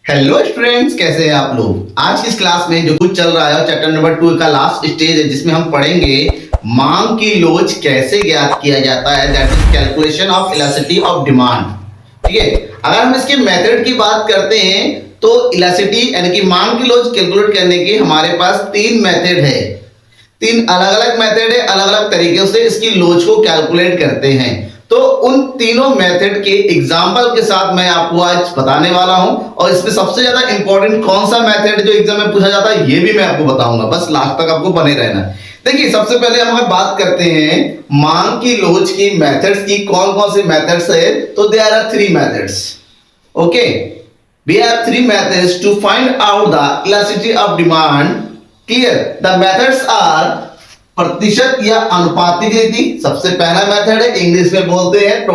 Hello students, कैसे हैं आप लोग। आज की इस क्लास में जो कुछ चल रहा है चैप्टर नंबर 2 का लास्ट स्टेज है, जिसमें हम पढ़ेंगे मांग की लोच कैसे ज्ञात किया जाता है, that is calculation of elasticity of demand. ठीक है, अगर हम इसके मेथड की बात करते हैं तो इलास्टिसिटी यानी कि मांग की लोच कैलकुलेट करने के हमारे पास तीन मेथड है। तीन अलग अलग मेथड है, अलग अलग तरीके से इसकी लोच को कैलकुलेट करते हैं। तो उन तीनों मेथड के एग्जाम्पल के साथ मैं आपको आज बताने वाला हूं, और इसमें सबसे ज्यादा इंपॉर्टेंट कौन सा मेथड जो एग्जाम में पूछा जाता है ये भी मैं आपको बताऊंगा। बस लास्ट तक आपको बने रहना। देखिए, सबसे पहले हम बात करते हैं मांग की लोच की मेथड्स की। कौन कौन से मेथड्स है, तो there are three methods. Okay, we have three methods to find out the elasticity of demand. Clear, the methods are प्रतिशत या अनुपातिक रीति, सबसे पहला मेथड है, इंग्लिश में बोलते हैं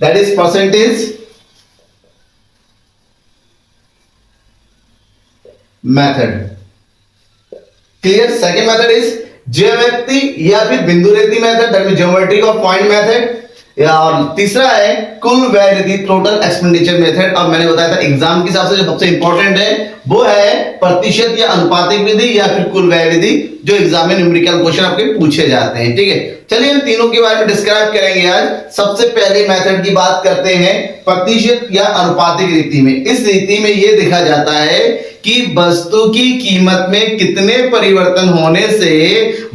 that is percentage method. Clear, second method is ज्यामिति या फिर बिंदु रीति method, that means geometry of point method. और तीसरा है कुल व्यय रीति, टोटल एक्सपेंडिचर मेथड। अब मैंने बताया था एग्जाम के हिसाब से जो सबसे इंपॉर्टेंट है वो है प्रतिशत या अनुपातिक विधि या फिर कुल व्यय विधि, जो एग्जाम में न्यूमेरिकल क्वेश्चन आपके पूछे जाते हैं। ठीक है, चलिए हम तीनों के बारे में डिस्क्राइब करेंगे आज। सबसे पहले मेथड की बात करते हैं प्रतिशत या अनुपातिक रीति में। इस रीति में यह देखा जाता है कि वस्तु की कीमत में कितने परिवर्तन होने से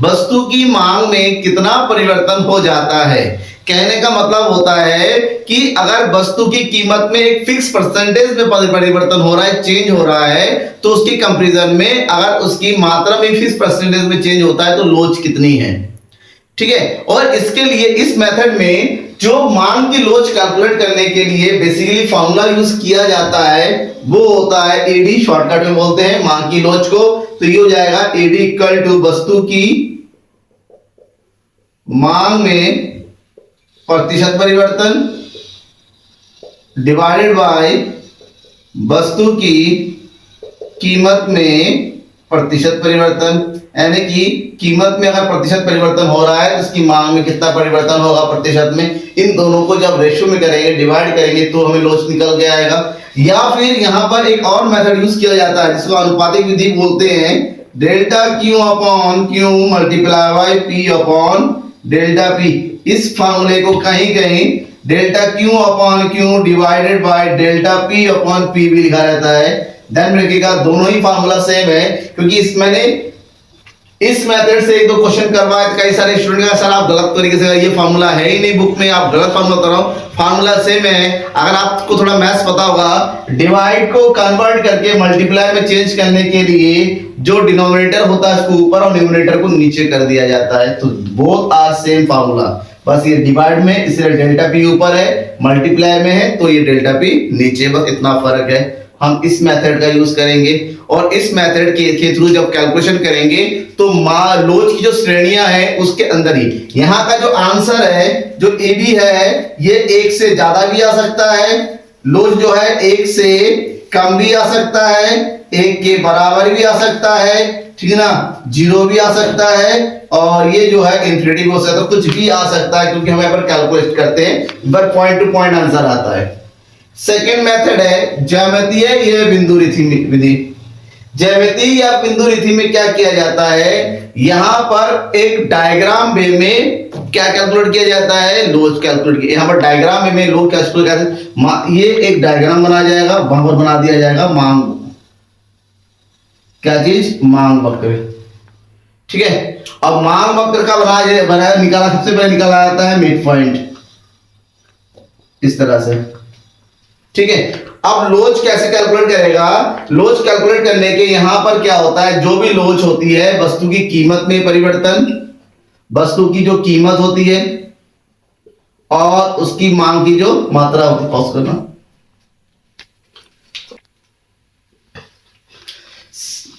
वस्तु की मांग में कितना परिवर्तन हो जाता है। कहने का मतलब होता है कि अगर वस्तु की कीमत में एक फिक्स परसेंटेज में परिवर्तन हो रहा है, चेंज हो रहा है, तो उसकी कंपैरिजन में अगर उसकी मात्रा में फिक्स परसेंटेज में चेंज होता है तो लोच कितनी है। ठीक है, और इसके लिए इस मेथड में जो मांग की लोच कैलकुलेट करने के लिए बेसिकली फॉर्मूला यूज किया जाता है वो होता है एडी, शॉर्टकट में बोलते हैं मांग की लोच को। तो ये हो जाएगा एडी इक्वल टू वस्तु की मांग में प्रतिशत परिवर्तन डिवाइडेड बाय वस्तु की कीमत में प्रतिशत परिवर्तन। यानी कि कीमत में अगर प्रतिशत परिवर्तन हो रहा है तो इसकी मांग में कितना परिवर्तन होगा प्रतिशत में। इन दोनों को जब रेशियो में करेंगे, डिवाइड करेंगे, तो हमें लोच निकल के आएगा। या फिर यहां पर एक और मेथड यूज किया जाता है जिसको अनुपातिक विधि बोलते हैं, delta Q upon Q multiply by P upon delta P. इस फार्मूले को कहीं कहीं delta Q upon Q divided by delta P upon P भी लिखा रहता है। ध्यान रखिएगा, दोनों ही फार्मूला सेम है, क्योंकि मैंने इस मेथड से एक दो क्वेश्चन करवाए। कई सारे स्टूडेंट का सर आप गलत तरीके से, ये फार्मूला है ही नहीं बुक में, आप गलत फार्मूला बता रहा हूं। फार्मूला सेम है। अगर आपको थोड़ा मैथ्स पता होगा, डिवाइड को कन्वर्ट करके मल्टीप्लाई में चेंज करने के लिए जो डिनोमिनेटर होता है उसको ऊपर और न्यूमरेटर को नीचे कर दिया जाता है। तो बोथ आर सेम फार्मूला, बस ये डिवाइड में इसलिए डेल्टा पी ऊपर है, मल्टीप्लाई में है तो ये डेल्टा पी नीचे, बस इतना फर्क है। हम इस मेथड का यूज करेंगे और इस मेथड के थ्रू जब कैलकुलेशन करेंगे तो लोच की जो श्रेणियां हैं उसके अंदर ही यहां का जो आंसर है, जो एबी है, ये एक से ज्यादा भी आ सकता है, लोच जो है एक से कम भी आ सकता है, एक के बराबर भी आ सकता है, ठीक है ना, जीरो भी आ सकता है, और ये जो है इन्फिनिटी हो सकता है, तो कुछ भी आ सकता है, क्योंकि हम यहाँ पर कैलकुलेट करते हैं but point two point answer आता है। सेकेंड मेथड है ज्यामितीय या बिंदु रीति विधि। ज्यामितीय या बिंदु रीति में क्या किया जाता है, यहां पर एक डायग्राम वे में क्या कैलकुलेट किया जाता है, लोच कैलकुलेट किया। यहां पर डायग्राम वे में लोच कैलकुलेट करते, ये एक डायग्राम बनाया जाएगा, वहां पर बना दिया जाएगा मांग, क्या चीज, मांग वक्र। ठीक है, अब मांग वक्र का बनाया निकाला, सबसे पहले निकाला जाता है मिड पॉइंट इस तरह से। ठीक है, अब लोच कैसे कैलकुलेट करेगा, लोच कैलकुलेट करने के यहां पर क्या होता है, जो भी लोच होती है वस्तु की कीमत में परिवर्तन, वस्तु की जो कीमत होती है और उसकी मांग की जो मात्रा होती है, पॉज करना।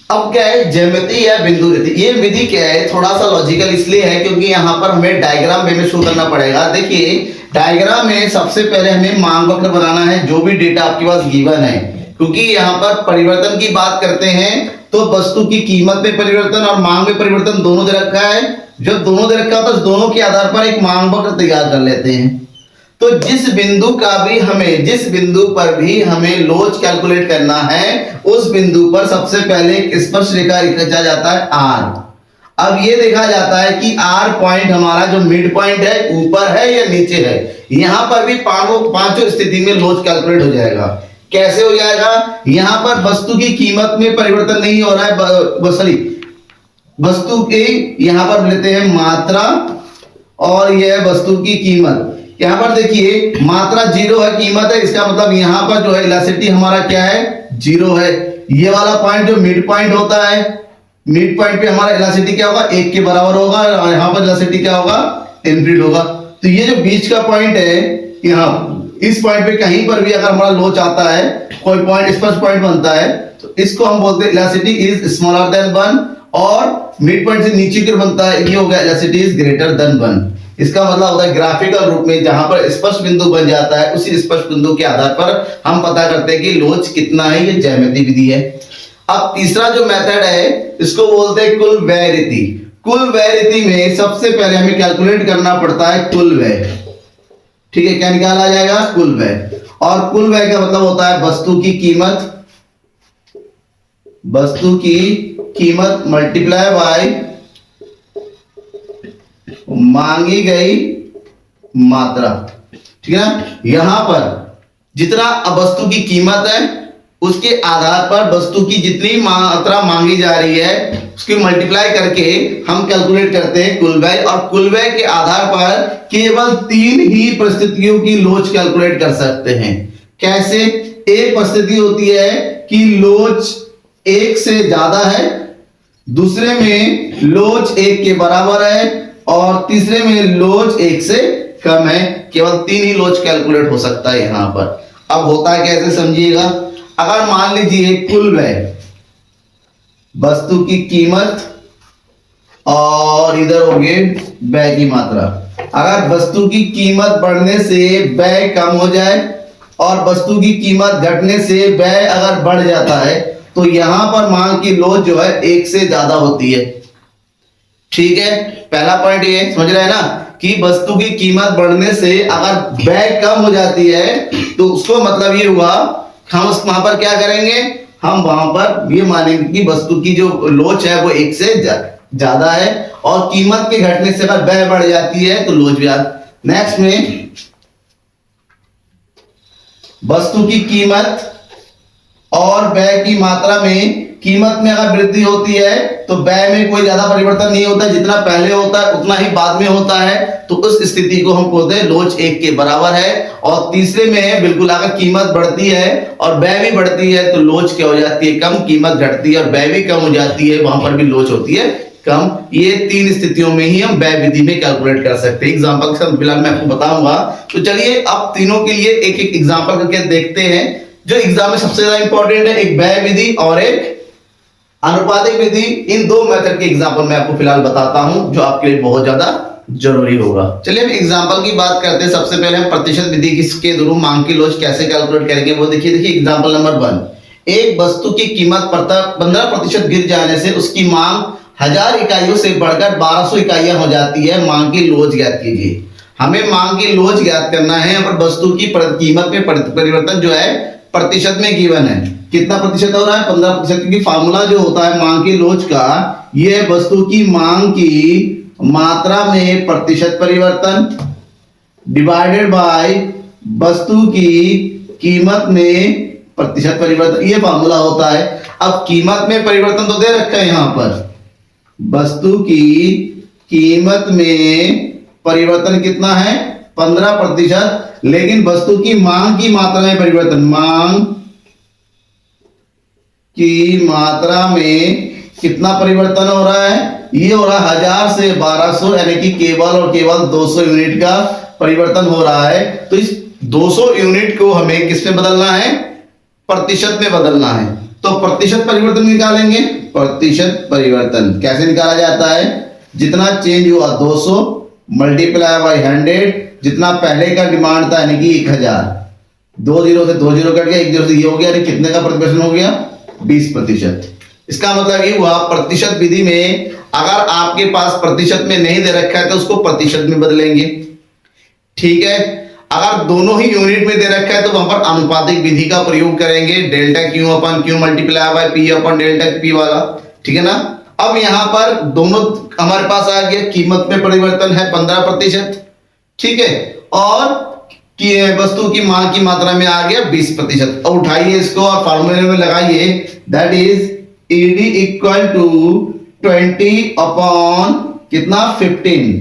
अब क्या है ज्यामिति या बिंदु रीति, ये विधि क्या है, थोड़ा सा लॉजिकल इसलिए है क्योंकि यहां पर हमें डायग्राम वे में शो करना पड़ेगा। देखिए डायग्राम में सबसे पहले हमें मांग वक्र बनाना है, जो भी डेटा आपके पास गिवन है, क्योंकि यहां पर परिवर्तन की बात करते हैं तो वस्तु की कीमत में परिवर्तन और मांग में परिवर्तन दोनों दे रखा है। जब दोनों दे रखा होता है तो दोनों के आधार पर एक मांग वक्र तैयार कर लेते हैं। तो जिस बिंदु पर भी हमें लोच कैलकुलेट करना है, उस बिंदु पर सबसे पहले एक स्पर्श रेखा खींचा जाता है आर। अब ये देखा जाता है कि आर पॉइंट हमारा जो मिड पॉइंट है ऊपर है या नीचे है। यहां पर भी पांचों स्थिति में लोच कैलकुलेट हो जाएगा। कैसे हो जाएगा? यहां पर वस्तु की कीमत में परिवर्तन नहीं हो रहा है, सॉरी, वस्तु की यहां पर लेते हैं मात्रा और यह है वस्तु की कीमत। यहां पर देखिए मात्रा 0 है, कीमत है, इसका मतलब यहां पर जो है इलास्टिसिटी हमारा क्या है? 0 है। ये वाला पॉइंट जो मिड पॉइंट होता है, मिड पॉइंट पे हमारा इलास्टिसिटी क्या होगा? 1 के बराबर होगा और यहां पर इलास्टिसिटी क्या होगा? इनफिनिट होगा। तो ये जो बीच का पॉइंट है, यहां इस पॉइंट पे कहीं पर भी अगर हमारा लोच आता है, कोई पॉइंट स्पर्श पॉइंट बनता है, तो इसको हम बोलते हैं इलास्टिसिटी इज स्मॉलर देन 1, और मिड पॉइंट से नीचे की ओर बनता है, ये हो गया इलास्टिसिटी इज ग्रेटर देन 1। इसका मतलब होता है ग्राफिकल रूप में जहां पर स्पर्श बिंदु बन जाता है, उसी स्पर्श बिंदु के आधार पर हम पता करते हैं कि लोच कितना है। ये ज्यामितीय विधि है। अब तीसरा जो मेथड है, इसको बोलते हैं कुल व्यय रीति। कुल व्यय रीति में सबसे पहले हमें कैलकुलेट करना पड़ता है कुल व्यय। ठीक है, क्या निकाला जाएगा? कुल व्यय। और कुल व्यय का मतलब होता है वस्तु की कीमत मल्टीप्लाई बाय मांगी गई मात्रा। ठीक है ना? यहां पर जितना वस्तु की कीमत है, उसके आधार पर वस्तु की जितनी मात्रा मांगी जा रही है, उसकी मल्टीप्लाई करके हम कैलकुलेट करते हैं कुल व्यय। और कुल व्यय के आधार पर केवल 3 ही परिस्थितियों की लोच कैलकुलेट कर सकते हैं। कैसे? एक परिस्थिति होती है कि लोच 1 से ज्यादा है, दूसरे में लोच 1 के बराबर है, और तीसरे में लोच 1 से कम है। केवल 3 ही लोच कैलकुलेट हो सकता है यहां पर। अब होता है कैसे, समझिएगा। अगर मान लीजिए कुल व्यय, वस्तु की कीमत और इधर हो गए व्यय की मात्रा। अगर वस्तु की कीमत बढ़ने से व्यय कम हो जाए और वस्तु की कीमत घटने से व्यय अगर बढ़ जाता है, तो यहां पर मांग की लोच जो है 1 से ज्यादा होती है। ठीक है, पहला पॉइंट ये समझ रहे हैं ना कि वस्तु की कीमत बढ़ने से अगर व्यय कम हो जाती है, तो उसको मतलब ये हुआ, हम वहां पर क्या करेंगे? हम वहां पर ये मानेंगे कि वस्तु की जो लोच है वो 1 से ज्यादा है, और कीमत के घटने से अगर व्यय बढ़ जाती है तो लोच भी आती। नेक्स्ट में वस्तु की कीमत और व्यय की मात्रा में, कीमत में अगर वृद्धि होती है तो व्यय में कोई ज्यादा परिवर्तन नहीं होता, जितना पहले होता है उतना ही बाद में होता है। तो उस स्थिति को हम बोलते हैं लोच 1 के बराबर है। और तीसरे में है बिल्कुल, अगर कीमत बढ़ती है और व्यय भी बढ़ती है तो लोच क्या हो जाती है? कम। कीमत घटती है और व्यय भी कम हो जाती है, वहां पर भी लोच होती है कम। ये 3 स्थितियों में ही हम व्यय विधि में कैलकुलेट कर सकते हैं। एग्जांपल के साथ फिलहाल मैं आपको बताऊंगा। तो चलिए अब तीनों के लिए एक एक एग्जांपल करके देखते हैं, जो एग्जाम में सबसे ज्यादा इंपॉर्टेंट है। एक व्यय विधि और एक अनुपातिक विधि। इन 2 मेथड के एग्जांपल मैं आपको फिलहाल बताता हूं, जो आपके लिए बहुत ज्यादा जरूरी होगा। चलिए हम एग्जांपल की बात करते हैं। सबसे पहले हम प्रतिशत विधि के द्वारा मांग की लोच कैसे कैलकुलेट करेंगे वो देखिए। एग्जांपल नंबर 1, एक वस्तु की कीमत 15% गिर जाने से उसकी मांग 1000 इकाइयों से बढ़कर 1200 इकाइयां हो जाती है। मांग की लोच ज्ञात कीजिए। हमें मांग की लोच ज्ञात करना है। यहाँ पर वस्तु की कीमत में परिवर्तन जो है प्रतिशत में गिवन है। कितना प्रतिशत हो रहा है? 15%। क्योंकि फार्मूला जो होता है मांग की लोच का, ये वस्तु की मांग की मात्रा में प्रतिशत परिवर्तन डिवाइडेड बाय वस्तु की कीमत में प्रतिशत परिवर्तन, ये फार्मूला होता है। अब कीमत में परिवर्तन तो दे रखा है यहां पर, वस्तु की कीमत में परिवर्तन कितना है? 15%। लेकिन वस्तु की मांग की मात्रा में परिवर्तन, मांग की मात्रा में कितना परिवर्तन हो रहा है? ये हो रहा है 1000 से 1200, यानी कि केवल और केवल 200 यूनिट का परिवर्तन हो रहा है। तो इस 200 यूनिट को हमें किस में बदलना है? प्रतिशत में बदलना है। तो प्रतिशत परिवर्तन निकालेंगे। प्रतिशत परिवर्तन कैसे निकाला जाता है? जितना चेंज हुआ 200 मल्टीप्लाई बाय 100, जितना पहले का डिमांड था यानी कि 1000, 2 जीरो से 2 जीरो कट गया, 1 जीरो से ये हो गया, कितने का प्रतिशत हो गया? 20%। इसका मतलब ये हुआ प्रतिशत विधि में अगर आपके पास प्रतिशत में नहीं दे रखा है तो उसको प्रतिशत में बदलेंगे। ठीक है। अगर दोनों ही यूनिट में दे रखा है तो वहां पर अनुपातिक विधि का प्रयोग करेंगे, delta Q upon Q multiply by P upon delta P वाला, ठीक है ना। अब यहां पर दोनों हमारे पास आ गया, कीमत में परिवर्तन है 15%, ठीक है, और कि वस्तु की मांग की मात्रा में आ गया 20%। अब उठाइए इसको और फार्मूले में लगाइए, that is ED equal to 20 upon कितना 15,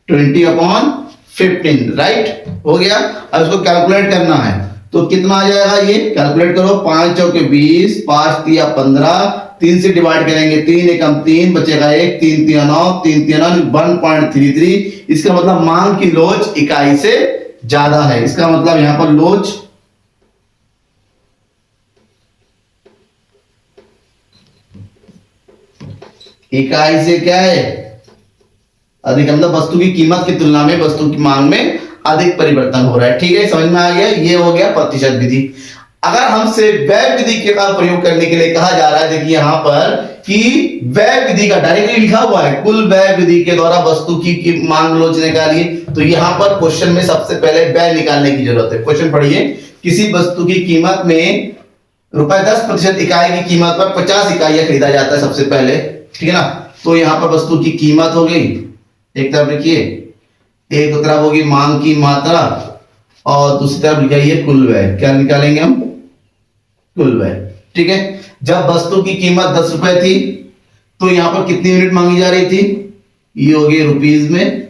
20 अपॉन 15, राइट, हो गया। अब इसको कैलकुलेट करना है तो कितना आ जाएगा, ये कैलकुलेट करो, 5 चौके 20, 5 तिया 15, 3 से डिवाइड करेंगे, 3 एकम 3 बचेगा 1, 3 तिया 9, 3 तिया 9 1.33। इसका मतलब मांग की लोच इकाई से ज्यादा है, इसका मतलब यहां पर लोच इकाई से क्या है, अधिक, मतलब वस्तु की कीमत की तुलना में वस्तु की मांग में अधिक परिवर्तन हो रहा है, ठीक है, समझ में आ गया। ये हो गया प्रतिशत विधि। अगर हमसे व्यय विधि का प्रयोग करने के लिए कहा जा रहा है, देखिए यहां पर कि व्यय विधि का डायरेक्टली लिखा हुआ है, कुल व्यय विधि के द्वारा वस्तु की मांग लोच निकालिए, तो यहां पर क्वेश्चन में सबसे पहले व्यय निकालने की जरूरत है। क्वेश्चन पढ़िए, किसी वस्तु की कीमत में ₹10 इकाई की कीमत पर 50 इकाइयां खरीदा जाता है सबसे पहले, ठीक है ना। तो यहां पर वस्तु की कीमत हो गई, एक तरफ लिखिए, एक तरफ होगी मांग की मात्रा और दूसरी तरफ लिखाइए कुल व्यय। क्या निकालेंगे हम, कुल व्यय, ठीक है। जब वस्तु की कीमत 10 रुपए थी तो यहां पर कितनी यूनिट मांगी जा रही थी, ये होगी रुपीज में,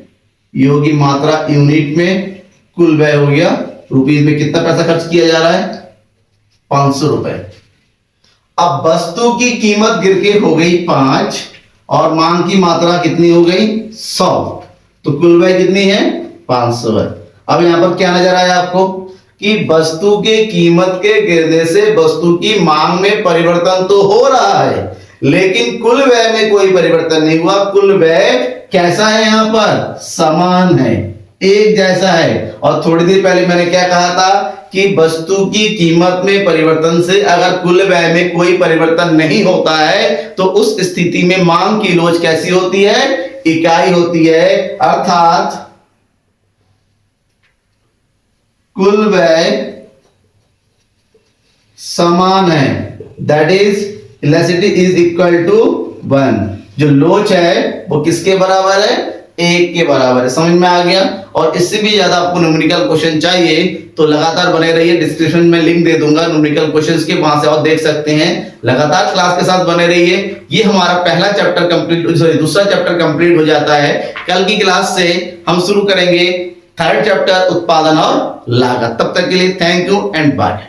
ये होगी मात्रा यूनिट में, कुल व्यय हो गया रुपीज में। कितना पैसा खर्च किया जा रहा है, 500 रुपए। अब वस्तु की कीमत गिर के हो गई 5 और मांग की मात्रा कितनी हो गई 100, तो कुल व्यय कितनी है 500 है। अब यहां पर क्या नजर आया आपको कि वस्तु के कीमत के गिरने से वस्तु की मांग में परिवर्तन तो हो रहा है लेकिन कुल व्यय में कोई परिवर्तन नहीं हुआ। कुल व्यय कैसा है, यहां पर समान है, एक जैसा है। और थोड़ी देर पहले मैंने क्या कहा था कि वस्तु की कीमत में परिवर्तन से अगर कुल व्यय में कोई परिवर्तन नहीं होता है तो उस स्थिति में मांग की लोच कैसी होती है, इकाई होती है, अर्थात कुल व्यय समान है, that is elasticity is equal to 1। जो लोच है वो किसके बराबर है, 1 के बराबर है। समझ में आ गया। और इससे भी ज्यादा आपको न्यूमेरिकल क्वेश्चन चाहिए तो लगातार बने रहिए, डिस्क्रिप्शन में लिंक दे दूंगा न्यूमेरिकल क्वेश्चंस के, वहां से और देख सकते हैं। लगातार क्लास के साथ बने रहिए। ये हमारा पहला चैप्टर कंप्लीट, सॉरी दूसरा चैप्टर कंप्लीट हो जाता है। कल की क्लास से हम शुरू करेंगे 3rd चैप्टर उत्पादन और लागत। तब तक के लिए थैंक यू एंड बाय।